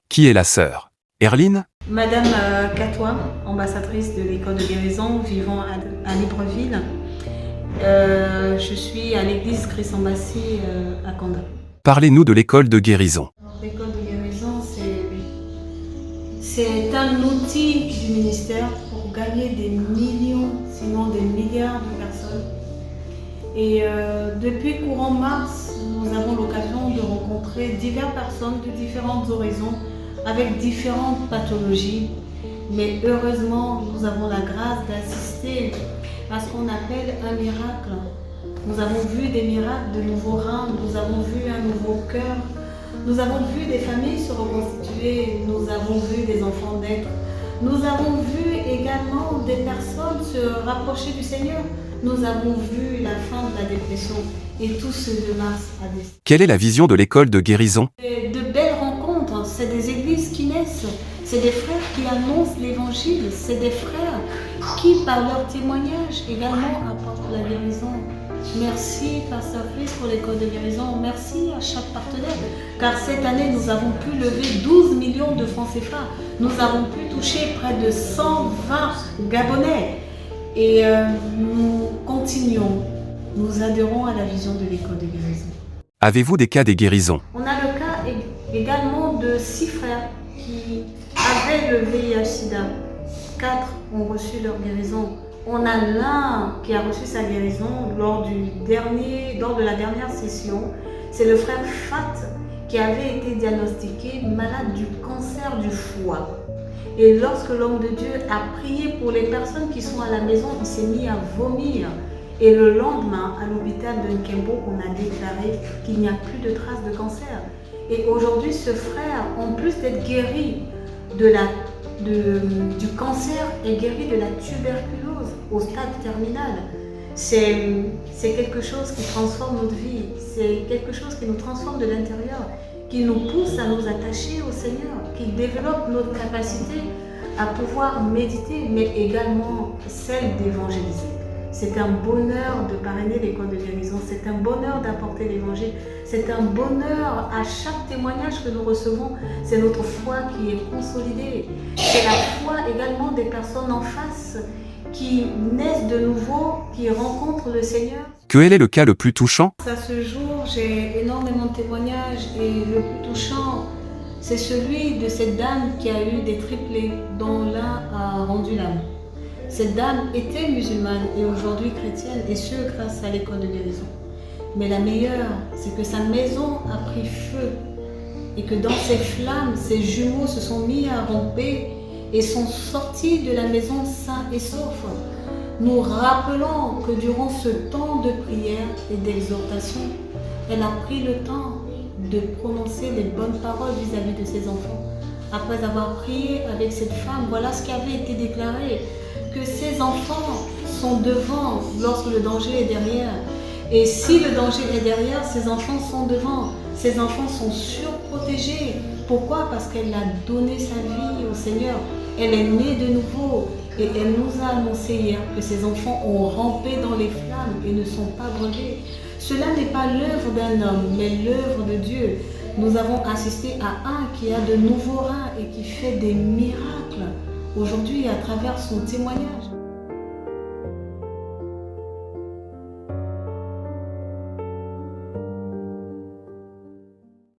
Qui est la sœur Herline? Madame Catois, ambassadrice de l'école de guérison, vivant à Libreville. Je suis à l'église Christ-en-Bassy à Condat. Parlez-nous de l'école de guérison. L'école de guérison, c'est un outil du ministère pour gagner des millions, sinon des milliards de personnes. Et depuis courant mars, nous avons l'occasion de rencontrer diverses personnes de différents horizons avec différentes pathologies. Mais heureusement, nous avons la grâce d'assister à ce qu'on appelle un miracle. Nous avons vu des miracles de nouveaux reins, nous avons vu un nouveau cœur, nous avons vu des familles se reconstituer, nous avons vu des enfants naître, nous avons vu également des personnes se rapprocher du Seigneur. Nous avons vu la fin de la dépression et tout ce de mars à décembre. Quelle est la vision de l'école de guérison? De belles rencontres, c'est des églises qui naissent, c'est des frères qui annoncent l'évangile, c'est des frères qui, par leur témoignage, également apportent la guérison. Merci, Pasteur Chris, pour l'école de guérison. Merci à chaque partenaire, car cette année, nous avons pu lever 12 millions de francs CFA. Nous avons pu toucher près de 120 Gabonais. Et nous continuons, nous adhérons à la vision de l'école de guérison. Avez-vous des cas des guérisons? On a le cas également de 6 frères qui avaient le VIH-Sida. 4 ont reçu leur guérison. On a l'un qui a reçu sa guérison lors de la dernière session. C'est le frère Fat qui avait été diagnostiqué malade du cancer du foie. Et lorsque l'homme de Dieu a prié pour les personnes qui sont à la maison, il s'est mis à vomir. Et le lendemain, à l'hôpital de Nkembo, on a déclaré qu'il n'y a plus de traces de cancer. Et aujourd'hui, ce frère, en plus d'être guéri du cancer, est guéri de la tuberculose au stade terminal. C'est quelque chose qui transforme notre vie, c'est quelque chose qui nous transforme de l'intérieur, qui nous pousse à nous attacher au Seigneur, qui développe notre capacité à pouvoir méditer, mais également celle d'évangéliser. C'est un bonheur de parrainer l'école de guérison, c'est un bonheur d'apporter l'évangile, c'est un bonheur à chaque témoignage que nous recevons, c'est notre foi qui est consolidée, c'est la foi également des personnes en face qui naissent de nouveau, qui rencontrent le Seigneur. Quel est le cas le plus touchant? À ce jour, j'ai énormément de témoignages et le plus touchant, c'est celui de cette dame qui a eu des triplés, dont l'un a rendu l'âme. Cette dame était musulmane et aujourd'hui chrétienne, et ce grâce à l'école de guérison. Mais la meilleure, c'est que sa maison a pris feu et que dans ces flammes, ses jumeaux se sont mis à ramper et sont sortis de la maison sains et saufs. Nous rappelons que durant ce temps de prière et d'exhortation, elle a pris le temps de prononcer les bonnes paroles vis-à-vis de ses enfants. Après avoir prié avec cette femme, voilà ce qui avait été déclaré, que ses enfants sont devant lorsque le danger est derrière. Et si le danger est derrière, ses enfants sont devant. Ses enfants sont surprotégés. Pourquoi? Parce qu'elle a donné sa vie au Seigneur. Elle est née de nouveau. Et elle nous a annoncé hier que ses enfants ont rampé dans les flammes et ne sont pas brûlés. Cela n'est pas l'œuvre d'un homme, mais l'œuvre de Dieu. Nous avons assisté à un qui a de nouveaux reins et qui fait des miracles aujourd'hui à travers son témoignage.